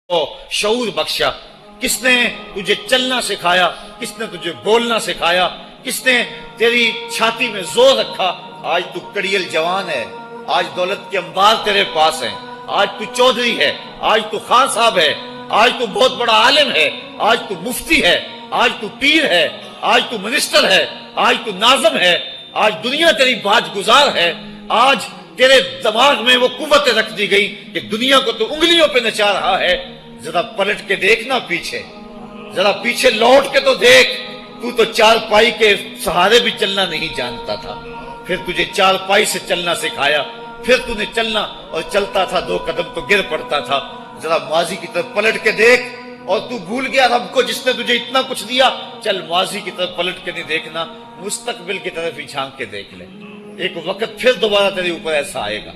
شعور بخشا؟ کس نے تجھے چلنا سکھایا؟ کس نے تجھے بولنا سکھایا؟ کس نے تیری چھاتی میں زور رکھا؟ آج تو کڑیل جوان ہے، آج دولت کے انبار تیرے پاس ہیں، آج تو چودھری ہے، آج تو خان صاحب ہے، آج تو بہت بڑا عالم ہے، آج تو مفتی ہے، آج تو پیر ہے، آج تو منسٹر ہے، آج تو ناظم ہے، آج دنیا تیری باج گزار ہے، آج تیرے دماغ میں وہ قوت رکھ دی گئی کہ دنیا کو تو انگلیوں پہ نچا رہا ہے۔ ذرا پلٹ کے دیکھنا پیچھے، ذرا پیچھے لوٹ کے تو دیکھ، تو چار پائی کے سہارے بھی چلنا نہیں جانتا تھا، پھر تجھے چار پائی سے چلنا سکھایا، پھر تو نے چلنا اور چلتا تھا، دو قدم تو گر پڑتا تھا۔ ذرا ماضی کی طرف پلٹ کے دیکھ، اور تو بھول گیا رب کو جس نے تجھے اتنا کچھ دیا۔ چل ماضی کی طرف پلٹ کے نہیں دیکھنا، مستقبل کی طرف ہی جھانک کے دیکھ لے۔ ایک وقت پھر دوبارہ تیرے اوپر ایسا آئے گا،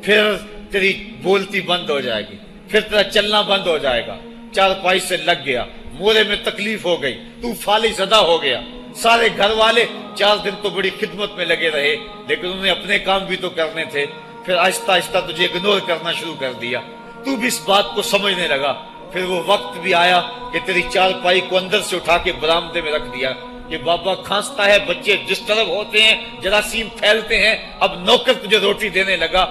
پھر تیری بولتی بند ہو جائے گی، پھر تیرا چلنا بند ہو جائے گا۔ چار پائی سے لگ گیا، مورے میں تکلیف ہو گئی، تو فالج زدہ ہو گیا۔ سارے گھر والے 4 دن تو بڑی خدمت میں لگے رہے، لیکن انہیں اپنے کام بھی تو کرنے تھے، پھر آہستہ آہستہ تجھے اگنور کرنا شروع کر دیا۔ تو بھی اس بات کو سمجھنے لگا، پھر وہ وقت بھی آیا کہ تیری چار پائی کو اندر سے اٹھا کے برآمدے میں رکھ دیا کہ بابا کھانستا ہے، بچے ڈسٹرب ہوتے ہیں، جراثیم پھیلتے ہیں، اب نوکر تجھے روٹی دینے لگا۔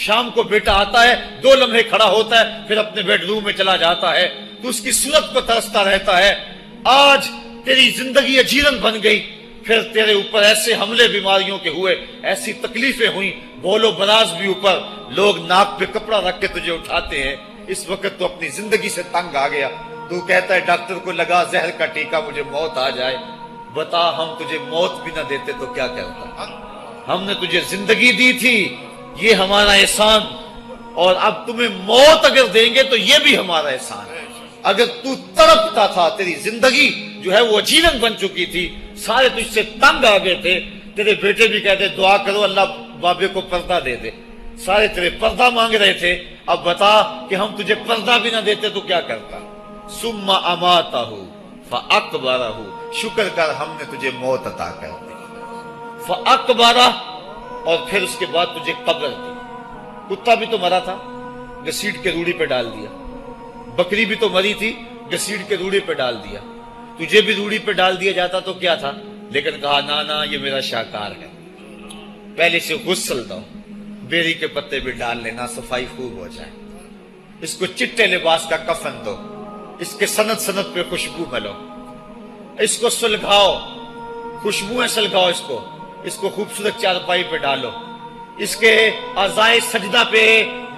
شام کو بیٹا آتا ہے، 2 لمحے کھڑا ہوتا ہے، پھر اپنے بیڈ روم میں چلا جاتا ہے، تو اس کی صورت کو ترستا رہتا ہے۔ آج تیری زندگی اجیرن بن گئی، پھر تیرے اوپر ایسے حملے بیماریوں کے ہوئے، ایسی تکلیفیں ہوئیں، بول و براز بھی اوپر، لوگ ناک پہ کپڑا رکھ کے تجھے اٹھاتے ہیں۔ اس وقت تو اپنی زندگی سے تنگ آ گیا، تو کہتا ہے ڈاکٹر کو لگا زہر کا ٹیکہ، مجھے موت آ جائے۔ بتا ہم تجھے موت بھی نہ دیتے تو کیا کرتا؟ ہم نے تجھے زندگی دی تھی، یہ ہمارا احسان، اور اب تمہیں موت اگر دیں گے تو یہ بھی ہمارا احسان ہے۔ اگر تو تڑپتا تھا، تیری زندگی جو ہے وہ اجیرن بن چکی تھی، سارے تجھ سے تنگ آ گئے تھے، تیرے بیٹے بھی کہتے دعا کرو اللہ بابے کو پردہ دے دے، سارے تیرے پردہ مانگ رہے تھے، اب بتا کہ ہم تجھے پردہ بھی نہ دیتے تو کیا کرتا؟ ثم اماتہ فاقبرہ، شکر کر ہم نے تجھے موت عطا کر دی، فاقبرہ، اور پھر اس کے بعد تجھے قبر دی۔ کتا بھی تو مرا تھا، گھسیٹ کے روڑی پہ ڈال دیا، بکری بھی تو مری تھی، گھسیٹ کے روڑی پہ ڈال دیا، تجھے بھی روڑی پہ ڈال دیا جاتا تو کیا تھا؟ لیکن کہا نا یہ میرا شاہکار ہے، پہلے سے غسل دو، بیری کے پتے بھی ڈال لینا، صفائی خوب ہو جائے، اس کو چٹے لباس کا کفن دو، اس کے سند سند پہ خوشبو ملو، اس کو سلگھاؤ، خوشبوئیں سلگھاؤ، اس کو خوبصورت چارپائی پہ ڈالو، اس کے اعضائے سجدہ پہ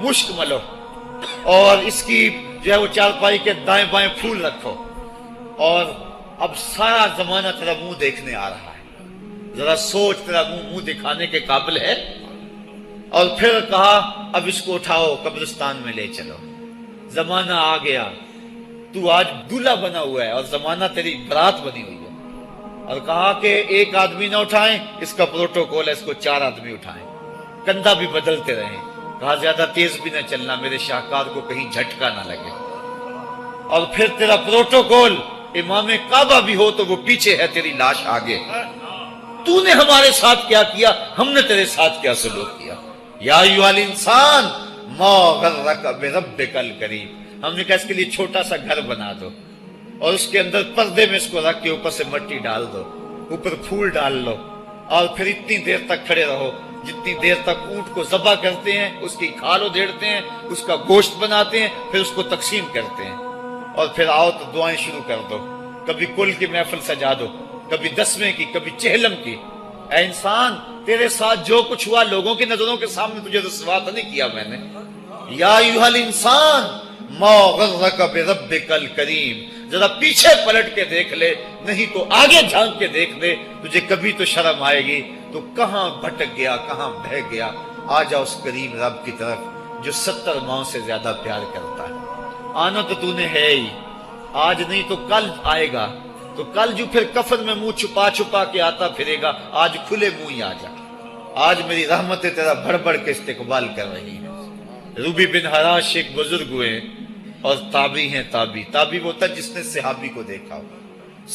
مشک ملو، اور اس کی جو ہے وہ چارپائی کے دائیں بائیں پھول رکھو، اور اب سارا زمانہ تیرا منہ دیکھنے آ رہا ہے، ذرا سوچ تیرا منہ دکھانے کے قابل ہے؟ اور پھر کہا اب اس کو اٹھاؤ قبرستان میں لے چلو، زمانہ آ گیا، تو آج دولہا بنا ہوا ہے اور زمانہ تیری برات بنی ہوئی ہے، اور کہا کہ ایک آدمی نہ اٹھائیں، اس کا پروٹوکول ہے، اس کو 4 آدمی اٹھائیں، کندھا بھی بدلتے رہیں، کہا زیادہ تیز بھی نہ چلنا، میرے شاہکار کو کہیں جھٹکا نہ لگے، اور پھر تیرا پروٹوکول امام کعبہ بھی ہو تو وہ پیچھے ہے، تیری لاش آگے۔ تو نے ہمارے ساتھ کیا کیا، ہم نے تیرے ساتھ کیا سلوک کیا؟ یا ایھا الانسان ما غرک بربک الکریم، ہم نے کہا اس کے لیے چھوٹا سا گھر بنا دو، اور اس کے اندر پردے میں اس کو رکھ کے اوپر سے مٹی ڈال دو، اوپر پھول ڈال لو، اور پھر اتنی دیر تک کھڑے رہو جتنی دیر تک اونٹ کو ذبح کرتے ہیں، اس کی کھال ادھیڑتے ہیں، اس کا گوشت بناتے ہیں، پھر اس کو تقسیم کرتے ہیں، اور پھر آؤ تو دعائیں شروع کر دو، کبھی کل کی محفل سجا دو، کبھی 10ویں کی، کبھی چہلم کی۔ اے انسان، تیرے ساتھ جو کچھ ہوا لوگوں کی نظروں کے سامنے تجھے رسوا تو نہیں کیا میں نے؟ یا ایھا الانسان ما غرک بربک الکریم، ذرا پیچھے پلٹ کے دیکھ لے، نہیں تو آگے جھانک کے دیکھ لے، تجھے کبھی تو شرم آئے گی، تو کہاں بھٹک گیا، کہاں بہہ گیا۔ آ جا اس کریم رب کی طرف جو 70 ماؤں سے زیادہ پیار کرتا ہے۔ آنا تو نے ہے ہی، آج نہیں تو کل آئے گا، تو کل جو پھر کفن میں منہ چھپا چھپا کے آتا پھرے گا، آج کھلے منہ ہی آ جا۔ آج میری رحمتیں تیرا بڑھ بڑھ کے استقبال کر رہی ہیں۔ روبی بن حراش ایک بزرگ ہوئے اور تابعی ہیں، تابعی وہ تھا جس نے صحابی کو دیکھا ہو،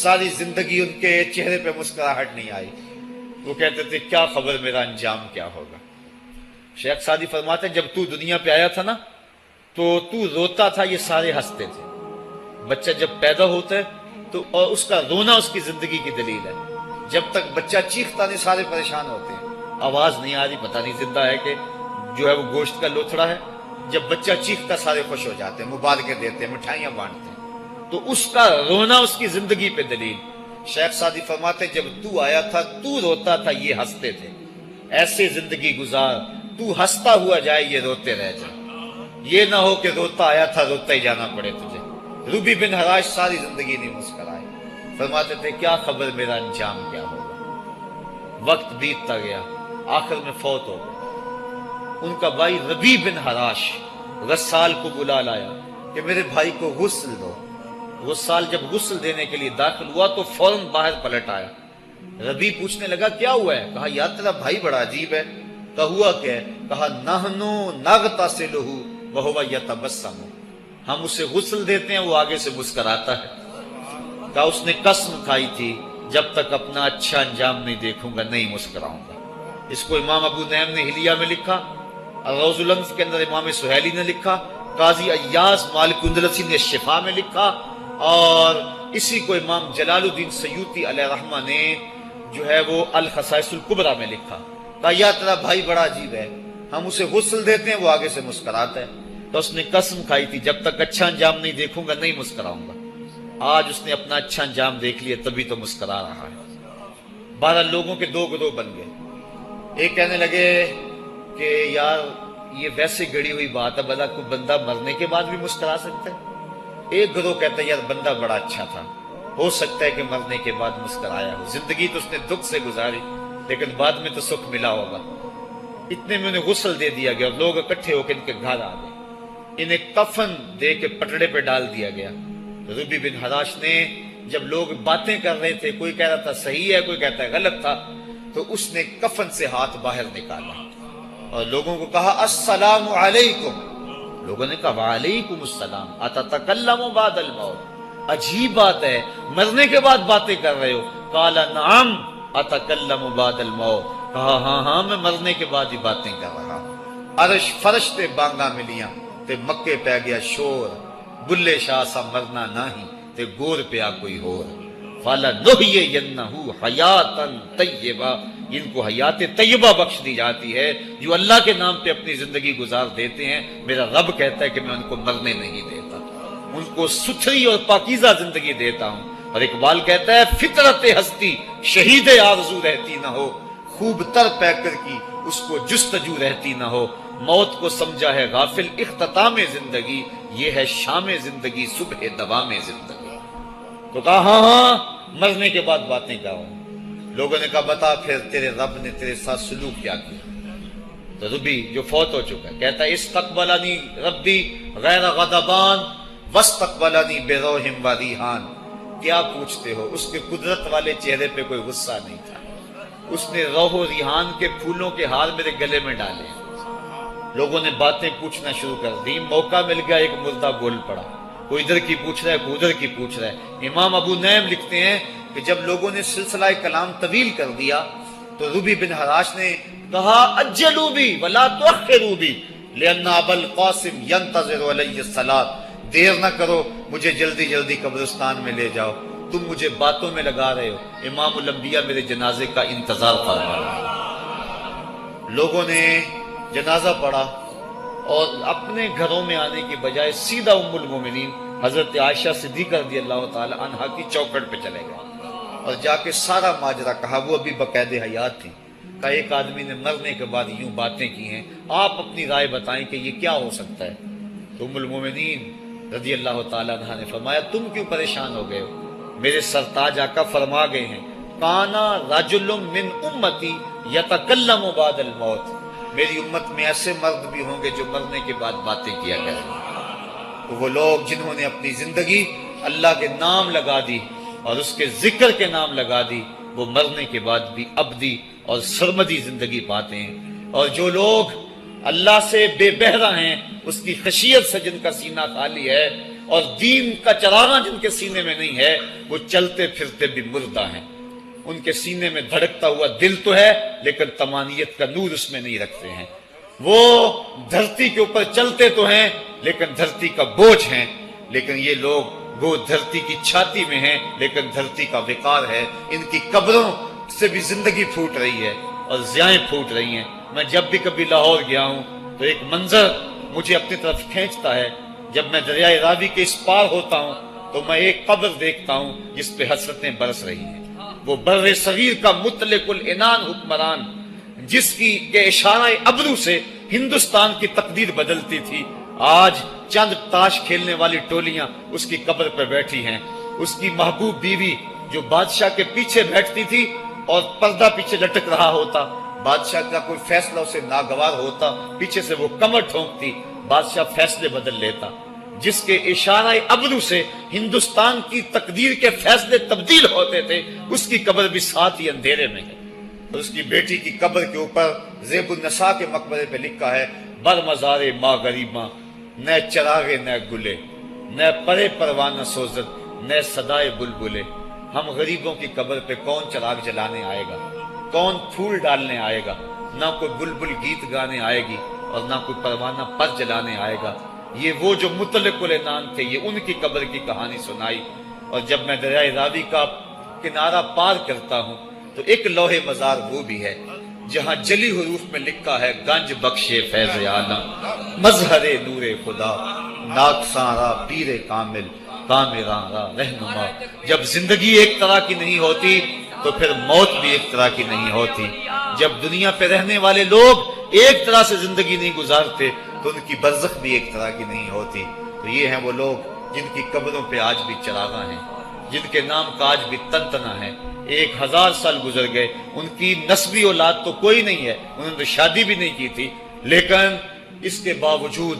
ساری زندگی ان کے چہرے پہ مسکراہٹ نہیں آئی، وہ کہتے تھے کیا خبر میرا انجام کیا ہوگا۔ شیخ سعدی فرماتے ہیں جب تو دنیا پہ آیا تھا نا تو روتا تھا، یہ سارے ہنستے تھے۔ بچہ جب پیدا ہوتا ہے تو اور اس کا رونا اس کی زندگی کی دلیل ہے۔ جب تک بچہ چیختا نہیں سارے پریشان ہوتے ہیں، آواز نہیں آ رہی، پتہ نہیں زندہ ہے کہ جو ہے وہ گوشت کا لوتھڑا ہے۔ جب بچہ چیختا سارے خوش ہو جاتے ہیں، مبارکیں دیتے ہیں، مٹھائیاں بانٹتے ہیں، تو اس کا رونا اس کی زندگی پہ دلیل۔ شیخ سعدی فرماتے جب تو آیا تھا تو روتا تھا، یہ ہنستے تھے، ایسے زندگی گزار تو ہنستا ہوا جائے یہ روتے رہ جائے، یہ نہ ہو کہ روتا آیا تھا روتا ہی جانا پڑے تجھے۔ ربی بن حراش ساری زندگی نہیں مسکرائے، فرماتے تھے کیا خبر میرا انجام کیا ہوگا۔ وقت بیتتا گیا، آخر میں فوت ہو گئے۔ ان کا بھائی ربی بن حراش غسال کو بلا لایا کہ میرے بھائی کو غسل دو۔ غسال جب غسل دینے کے لیے داخل ہوا تو فوراً باہر پلٹ آیا۔ ربی پوچھنے لگا کیا ہوا ہے؟ کہا یار تیرا بھائی بڑا عجیب ہے۔ کہا ہوا کیا ہے؟ کہا نحنو نغتسلہ وہو یتبسم، ہم اسے غسل دیتے ہیں وہ آگے سے مسکراتا ہے۔ کہا اس نے قسم کھائی تھی جب تک اپنا اچھا انجام نہیں دیکھوں گا نہیں مسکراؤں گا۔ اس کو امام ابو نعیم نے حلیہ میں لکھا، الروض الانف کے اندر امام سہیلی نے لکھا، قاضی ایاز مالک اندلسی نے شفا میں لکھا، اور اسی کو امام جلال الدین سیوطی علیہ رحمہ نے جو ہے وہ الخصائص الکبریٰ میں لکھا۔ کہا یا تیرا بھائی بڑا عجیب ہے، ہم اسے غسل دیتے ہیں وہ آگے سے مسکراتا ہے۔ تو اس نے قسم کھائی تھی جب تک اچھا انجام نہیں دیکھوں گا نہیں مسکراؤں گا۔ آج اس نے اپنا اچھا انجام دیکھ لیا تبھی تو مسکرا رہا ہے۔ 12 لوگوں کے 2 گروہ بن گئے۔ ایک کہنے لگے کہ یار یہ ویسے گڑی ہوئی بات ہے، بھلا کوئی بندہ مرنے کے بعد بھی مسکرا سکتا ہے۔ ایک گروہ کہتا ہے یار بندہ بڑا اچھا تھا، ہو سکتا ہے کہ مرنے کے بعد مسکرایا ہو، زندگی تو اس نے دکھ سے گزاری لیکن بعد میں تو سکھ ملا ہوگا۔ اتنے میں انہیں غسل دے دیا گیا اور لوگ اکٹھے ہو کے ان کے گھر آ گئے، انہیں کفن دے کے پٹڑے پہ ڈال دیا گیا۔ ربی بن حراش نے جب لوگ باتیں کر رہے تھے، کوئی کہہ رہا تھا صحیح ہے کوئی کہتا ہے غلط تھا، تو اس نے کفن سے ہاتھ باہر نکالا اور لوگوں کو کہا السلام علیکم۔ لوگوں نے کہا وعلیکم السلام، اتتکلم بعد الموت، عجیب بات ہے مرنے کے بعد باتیں کر رہے ہو۔ قال نعم اتکلم بعد الموت، کہا ہاں ہاں میں مرنے کے بعد ہی باتیں کر رہا ہوں۔ عرش فرش تے بانگا ملیاں تے مکے پہ گیا شور، بلے شاہ سا مرنا نہیں تے گور پہ آ کوئی ہور۔ فَلَنُحْيِيَنَّهُ حَيَاتًا طَيِّبَةً، ان کو حیات طیبہ بخش دی جاتی ہے جو اللہ کے نام پہ اپنی زندگی گزار دیتے ہیں۔ میرا رب کہتا ہے کہ میں ان کو مرنے نہیں دیتا، ان کو ستھری اور پاکیزہ زندگی دیتا ہوں۔ اور اقبال کہتا ہے فطرت ہستی شہید آرزو رہتی نہ ہو، خوب تر پیکر کی اس کو جستجو رہتی نہ ہو، موت کو سمجھا ہے غافل اختتام زندگی، یہ ہے شام زندگی صبح دوام زندگی۔ تو کہا ہاں ہاں مرنے کے بعد باتیں کروں۔ لوگوں نے کہا بتا پھر تیرے رب نے تیرے ساتھ سلوک کیا کیا؟ تو ربی جو فوت ہو چکا ہے کہتا ہے استقبلنی ربی غیر غضبان واستقبلنی بروح و ریحان، کیا پوچھتے ہو، اس کے قدرت والے چہرے پہ کوئی غصہ نہیں تھا، اس نے روح و ریحان کے پھولوں کے ہار میرے گلے میں ڈالے۔ لوگوں نے باتیں پوچھنا شروع کر دی، موقع مل گیا ایک مردہ بول پڑا، کوئی ادھر کی پوچھ رہا ہے کوئی ادھر کی پوچھ رہا ہے۔ امام ابو نعیم لکھتے ہیں کہ جب لوگوں نے سلسلہ کلام طویل کر دیا تو ربی بن حراش نے کہا اجلوا بی ولا تؤخروا بی لان ابا القاسم ينتظر علی الصلاۃ، دیر نہ کرو مجھے جلدی جلدی قبرستان میں لے جاؤ، تم مجھے باتوں میں لگا رہے ہو، امام الانبیاء میرے جنازے کا انتظار فرما رہے ہیں۔ لوگوں نے جنازہ پڑھا اور اپنے گھروں میں آنے کی بجائے سیدھا ام المومنین حضرت عائشہ صدیقہ رضی اللہ تعالی عنہا کی چوکھٹ پہ چلے گئے اور جا کے سارا ماجرا کہا، وہ ابھی باقاعد حیات تھی۔ کہا ایک آدمی نے مرنے کے بعد یوں باتیں کی ہیں، آپ اپنی رائے بتائیں کہ یہ کیا ہو سکتا ہے۔ تو ام المومنین رضی اللہ تعالی عنہا نے فرمایا تم کیوں پریشان ہو گئے ہو، میرے سرتاج آقا فرما گئے ہیں کانا رجل من امتی یتکلم بعد الموت، میری امت میں ایسے مرد بھی ہوں گے جو مرنے کے بعد باتیں کیا کریں گے۔ تو وہ لوگ جنہوں نے اپنی زندگی اللہ کے نام لگا دی اور اس کے ذکر کے نام لگا دی، وہ مرنے کے بعد بھی ابدی اور سرمدی زندگی پاتے ہیں۔ اور جو لوگ اللہ سے بے بہرہ ہیں، اس کی خشیت سے جن کا سینہ خالی ہے اور دین کا چراغاں جن کے سینے میں نہیں ہے، وہ چلتے پھرتے بھی مردہ ہیں، ان کے سینے میں دھڑکتا ہوا دل تو ہے لیکن تمانیت کا نور اس میں نہیں رکھتے ہیں۔ وہ دھرتی کے اوپر چلتے تو ہیں لیکن دھرتی کا بوجھ ہیں، لیکن یہ لوگ وہ دھرتی کی چھاتی میں ہیں لیکن دھرتی کا وقار ہے۔ ان کی قبروں سے بھی زندگی پھوٹ رہی ہے اور ضیائیں پھوٹ رہی ہیں۔ میں جب بھی کبھی لاہور گیا ہوں تو ایک منظر مجھے اپنی طرف کھینچتا ہے، جب میں دریائے راوی کے اس پار ہوتا ہوں تو میں ایک قبر دیکھتا ہوں جس پہ حسرتیں برس رہی ہیں۔ وہ بر صغیر کا مطلق العنان حکمران، جس کی کے اشارہ ابرو سے ہندوستان کی تقدیر بدلتی تھی، آج چند تاش کھیلنے والی ٹولیاں اس کی قبر پہ بیٹھی ہیں۔ اس کی محبوب بیوی جو بادشاہ کے پیچھے بیٹھتی تھی اور پردہ پیچھے لٹک رہا ہوتا، بادشاہ کا کوئی فیصلہ اسے ناگوار ہوتا، پیچھے سے وہ کمر ٹھونکتی، بادشاہ فیصلے بدل لیتا۔ جس کے اشارہ ابرو سے ہندوستان کی تقدیر کے فیصلے تبدیل ہوتے تھے، اس کی قبر بھی ساتھ ہی اندھیرے میں ہے۔ اور اس کی بیٹی کی قبر کے اوپر زیب النساء کے مقبرے پہ لکھا ہے، بر مزار ماں غریباں، نہ چراغے نہ گلے، نہ پرے پروانہ سوزد، نہ صدائے بلبلے۔ ہم غریبوں کی قبر پہ کون چراغ جلانے آئے گا، کون پھول ڈالنے آئے گا؟ نہ کوئی بلبل گیت گانے آئے گی اور نہ کوئی پروانہ پر جلانے آئے گا۔ یہ وہ جو مطلق العنان تھے، یہ ان کی قبر کی کہانی سنائی۔ اور جب میں دریائے راوی کا کنارہ پار کرتا ہوں تو ایک لوح مزار وہ بھی ہے جہاں جلی حروف میں لکھا ہے، گنج بخشے فیض عالم، مظہر نور خدا، ناکساں پیر کامل، کامراں را رہنما۔ جب زندگی ایک طرح کی نہیں ہوتی تو پھر موت بھی ایک طرح کی نہیں ہوتی۔ جب دنیا پہ رہنے والے لوگ ایک طرح سے زندگی نہیں گزارتے تو ان کی برزخ بھی ایک طرح کی نہیں ہوتی۔ تو یہ ہیں وہ لوگ جن کی قبروں پہ آج بھی چراغاں ہیں، جن کے نام کا آج بھی تنتنا ہے۔ 1000 سال گزر گئے، ان کی نسبی اولاد تو کوئی نہیں ہے، انہوں نے تو شادی بھی نہیں کی تھی، لیکن اس کے باوجود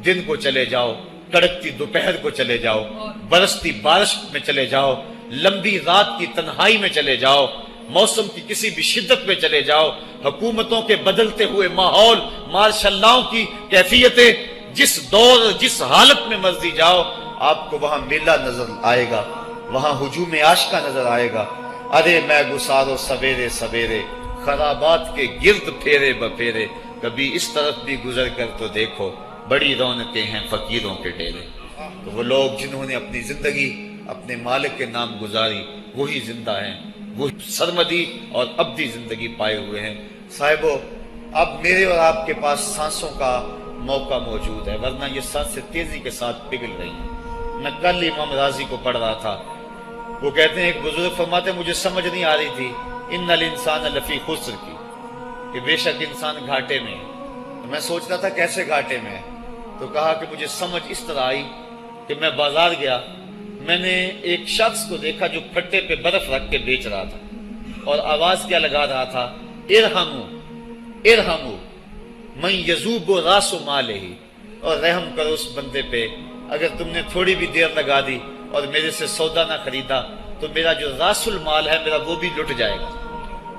دن کو چلے جاؤ، کڑکتی دوپہر کو چلے جاؤ، برستی بارش میں چلے جاؤ، لمبی رات کی تنہائی میں چلے جاؤ، موسم کی کسی بھی شدت میں چلے جاؤ، حکومتوں کے بدلتے ہوئے ماحول، مارشل لاؤ کی کیفیتیں، جس دور جس حالت میں مرضی جاؤ، آپ کو وہاں میلہ نظر آئے گا، وہاں ہجوم عاشقہ نظر آئے گا۔ ارے میں گسارو سویرے سویرے، خرابات کے گرد پھیرے بپھیرے، کبھی اس طرف بھی گزر کر تو دیکھو، بڑی رونقیں ہیں فقیروں کے ڈیرے۔ تو وہ لوگ جنہوں نے اپنی زندگی اپنے مالک کے نام گزاری، وہی زندہ ہیں، وہی سرمدی اور ابدی زندگی پائے ہوئے ہیں۔ صاحبو، اب میرے اور آپ کے پاس سانسوں کا موقع موجود ہے، ورنہ یہ سانسیں تیزی کے ساتھ پگھل رہی ہیں۔ میں کل امام راضی کو پڑھ رہا تھا، وہ کہتے ہیں، ایک بزرگ فرماتے ہیں، مجھے سمجھ نہیں آ رہی تھی ان الانسان لفی خسر کی، کہ بے شک انسان گھاٹے میں ہے۔ تو میں سوچ رہا تھا کیسے گھاٹے میں ہے، تو کہا کہ مجھے سمجھ اس طرح آئی کہ میں بازار گیا، میں نے ایک شخص کو دیکھا جو پھٹے پہ برف رکھ کے بیچ رہا تھا، اور آواز کیا لگا رہا تھا، ارحمو ارحمو من یذوب راس مالہ، اور رحم کرو اس بندے پہ، اگر تم نے تھوڑی بھی دیر لگا دی اور میرے سے سودا نہ خریدا تو میرا جو راس المال ہے میرا وہ بھی لٹ جائے گا،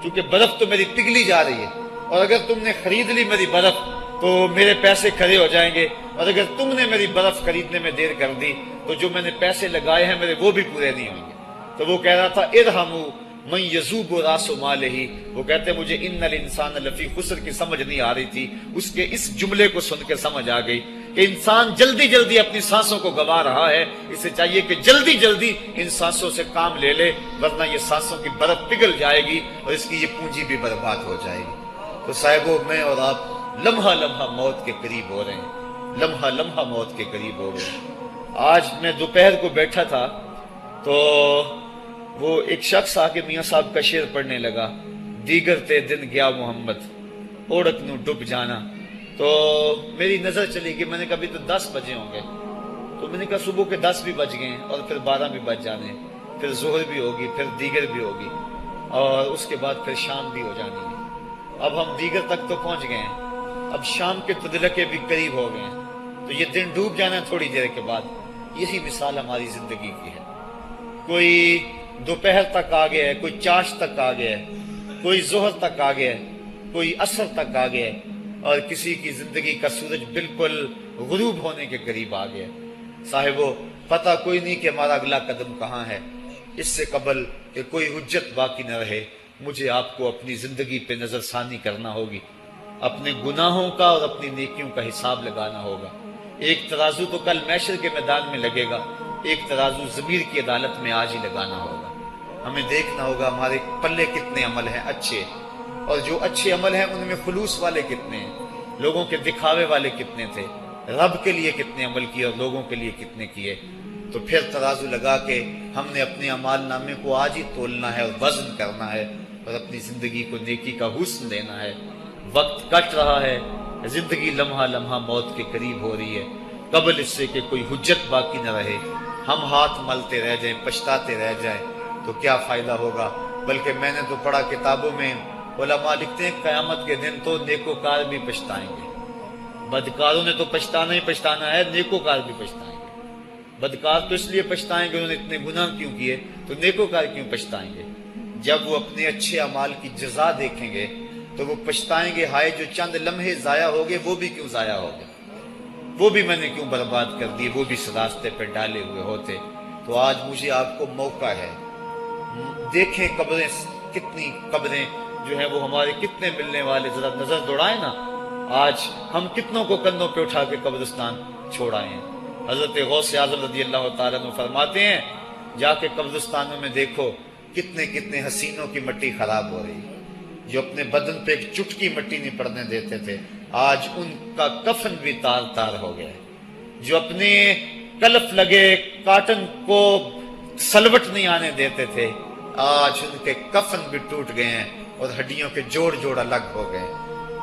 کیونکہ برف تو میری پگھلی جا رہی ہے، اور اگر تم نے خرید لی میری برف تو میرے پیسے کھڑے ہو جائیں گے، اور اگر تم نے میری برف خریدنے میں دیر کر دی تو جو میں نے پیسے لگائے ہیں میرے وہ بھی پورے نہیں ہوں گے۔ تو وہ کہہ رہا تھا ارحمو من یذوب راس مالہ، وہ کہتے ہیں مجھے ان الانسان لفی خسر کی سمجھ نہیں آ رہی تھی، اس کے اس جملے کو سن کے سمجھ آ گئی کہ انسان جلدی جلدی اپنی سانسوں کو گوا رہا ہے، اسے چاہیے کہ جلدی جلدی ان سانسوں سے کام لے لے، ورنہ یہ سانسوں کی برف پگھل جائے گی اور اس کی یہ پونجی بھی برباد ہو جائے گی۔ تو صاحبو، میں اور آپ لمحہ لمحہ موت کے قریب ہو رہے ہیں، لمحہ لمحہ موت کے قریب ہو رہے ہیں۔ آج میں دوپہر کو بیٹھا تھا تو وہ ایک شخص آ کے میاں صاحب کا شعر پڑھنے لگا، دیگر تے دن گیا محمد اوڑک نو ڈب جانا۔ تو میری نظر چلی گئی، میں نے کہا ابھی تو 10 بجے ہوں گے، تو میں نے کہا صبح کے 10 بھی بج گئے ہیں اور پھر 12 بھی بج جانے ہیں، پھر ظہر بھی ہوگی، پھر دیگر بھی ہوگی، اور اس کے بعد پھر شام بھی ہو جانی ہے۔ اب ہم دیگر تک تو پہنچ گئے ہیں، اب شام کے تدلکے بھی قریب ہو گئے ہیں، تو یہ دن ڈوب جانا ہے تھوڑی دیر کے بعد۔ یہی مثال ہماری زندگی کی ہے، کوئی دوپہر تک آ گیا ہے، کوئی چاش تک آ گیا ہے، کوئی ظہر تک آ گیا ہے، کوئی عصر تک آ گیا ہے، اور کسی کی زندگی کا سورج بالکل غروب ہونے کے قریب آ گیا ہے۔ صاحبو، پتہ کوئی نہیں کہ ہمارا اگلا قدم کہاں ہے۔ اس سے قبل کہ کوئی حجت باقی نہ رہے، مجھے آپ کو اپنی زندگی پہ نظر ثانی کرنا ہوگی، اپنے گناہوں کا اور اپنی نیکیوں کا حساب لگانا ہوگا۔ ایک ترازو تو کل محشر کے میدان میں لگے گا، ایک ترازو ضمیر کی عدالت میں آج ہی لگانا ہوگا۔ ہمیں دیکھنا ہوگا ہمارے پلے کتنے عمل ہیں اچھے، اور جو اچھے عمل ہیں ان میں خلوص والے کتنے ہیں، لوگوں کے دکھاوے والے کتنے تھے، رب کے لیے کتنے عمل کیے اور لوگوں کے لیے کتنے کیے۔ تو پھر ترازو لگا کے ہم نے اپنے اعمال نامے کو آج ہی تولنا ہے اور وزن کرنا ہے، اور اپنی زندگی کو نیکی کا حسن دینا ہے۔ وقت کٹ رہا ہے، زندگی لمحہ لمحہ موت کے قریب ہو رہی ہے، قبل اس سے کہ کوئی حجت باقی نہ رہے، ہم ہاتھ ملتے رہ جائیں، پچھتاتے رہ جائیں تو کیا فائدہ ہوگا۔ بلکہ میں نے تو پڑھا کتابوں میں، علماء لکھتے ہیں قیامت کے دن تو نیکوکار بھی پچھتائیں گے۔ بدکاروں نے تو پچھتانا ہی پچھتانا ہے، نیکوکار بھی پچھتائیں گے۔ بدکار تو اس لیے پچھتائیں گے انہوں نے اتنے گناہ کیوں کیے، تو نیکوکار کیوں پچھتائیں گے؟ جب وہ اپنے اچھے اعمال کی جزا دیکھیں گے تو وہ پچھتائیں گے، ہائے جو چند لمحے ضائع ہو گئے وہ بھی کیوں ضائع ہو گئے، وہ بھی میں نے کیوں برباد کر دیے، وہ بھی اس راستے پہ ڈالے ہوئے ہوتے۔ تو آج مجھے آپ کو موقع ہے، دیکھیں قبریں، کتنی قبریں جو ہیں وہ ہمارے کتنے ملنے والے، ذرا نظر دوڑائیں نا، آج ہم کتنوں کو کندھوں پہ اٹھا کے قبرستان چھوڑ آئے ہیں۔ حضرت غوث اعظم رضی اللہ تعالیٰ عنہ فرماتے ہیں، جا کے قبرستانوں میں دیکھو کتنے کتنے حسینوں کی مٹی خراب ہو رہی ہے، جو اپنے بدن پہ ایک چٹکی مٹی نہیں پڑنے دیتے تھے، آج ان کا کفن بھی تار تار ہو گیا ہے۔ جو اپنے کلف لگے کاٹن کو سلوٹ نہیں آنے دیتے تھے، آج ان کے کفن بھی ٹوٹ گئے ہیں اور ہڈیوں کے جوڑ جوڑ الگ ہو گئے۔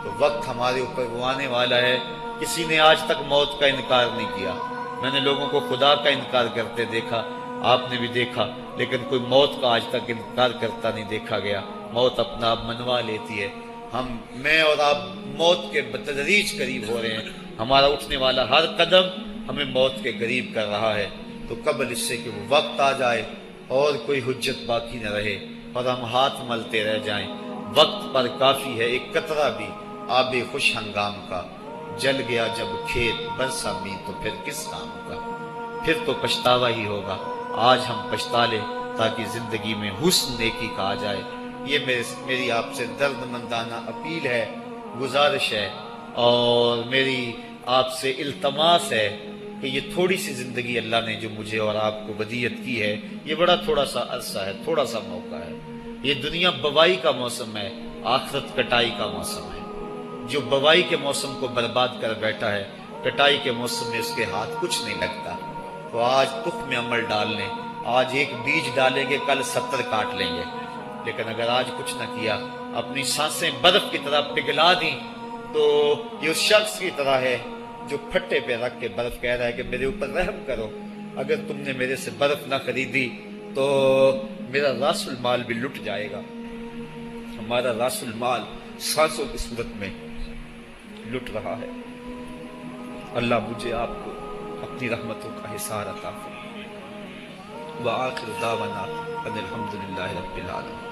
تو وقت ہمارے اوپر وہ آنے والا ہے، کسی نے آج تک موت کا انکار نہیں کیا۔ میں نے لوگوں کو خدا کا انکار کرتے دیکھا، آپ نے بھی دیکھا، لیکن کوئی موت کا آج تک انکار کرتا نہیں دیکھا گیا۔ موت اپنا آپ منوا لیتی ہے۔ میں اور آپ موت کے بتدریج قریب ہو رہے ہیں، ہمارا اٹھنے والا ہر قدم ہمیں موت کے قریب کر رہا ہے۔ تو قبل اس سے کہ وہ وقت آ جائے اور کوئی حجت باقی نہ رہے اور ہم ہاتھ ملتے رہ جائیں، وقت پر کافی ہے ایک قطرہ بھی آب خوش ہنگام کا، جل گیا جب کھیت برسا می تو پھر کس کام کا، پھر تو پچھتاوا ہی ہوگا۔ آج ہم پچھتا لیں تاکہ زندگی میں حسن نیکی کا آ جائے۔ یہ میری آپ سے درد مندانہ اپیل ہے، گزارش ہے، اور میری آپ سے التماس ہے کہ یہ تھوڑی سی زندگی اللہ نے جو مجھے اور آپ کو ودیعت کی ہے، یہ بڑا تھوڑا سا عرصہ ہے، تھوڑا سا موقع ہے۔ یہ دنیا بوائی کا موسم ہے، آخرت کٹائی کا موسم ہے۔ جو بوائی کے موسم کو برباد کر بیٹھا ہے، کٹائی کے موسم میں اس کے ہاتھ کچھ نہیں لگتا۔ تو آج تخم عمل ڈال لیں، آج ایک بیج ڈالیں گے کل 70 کاٹ لیں گے، لیکن اگر آج کچھ نہ کیا، اپنی سانسیں برف کی طرح پگھلا دیں، تو یہ اس شخص کی طرح ہے جو پھٹے پہ رکھ کے برف کہہ رہا ہے کہ میرے اوپر رحم کرو، اگر تم نے میرے سے برف نہ خریدی تو میرا راس المال بھی لٹ جائے گا۔ ہمارا راس المال سانسوں کی صورت میں لٹ رہا ہے۔ اللہ مجھے آپ کو اپنی رحمتوں کا حصار عطا فرمائے۔ وآخر دعوانا ان الحمد للہ رب العالمین۔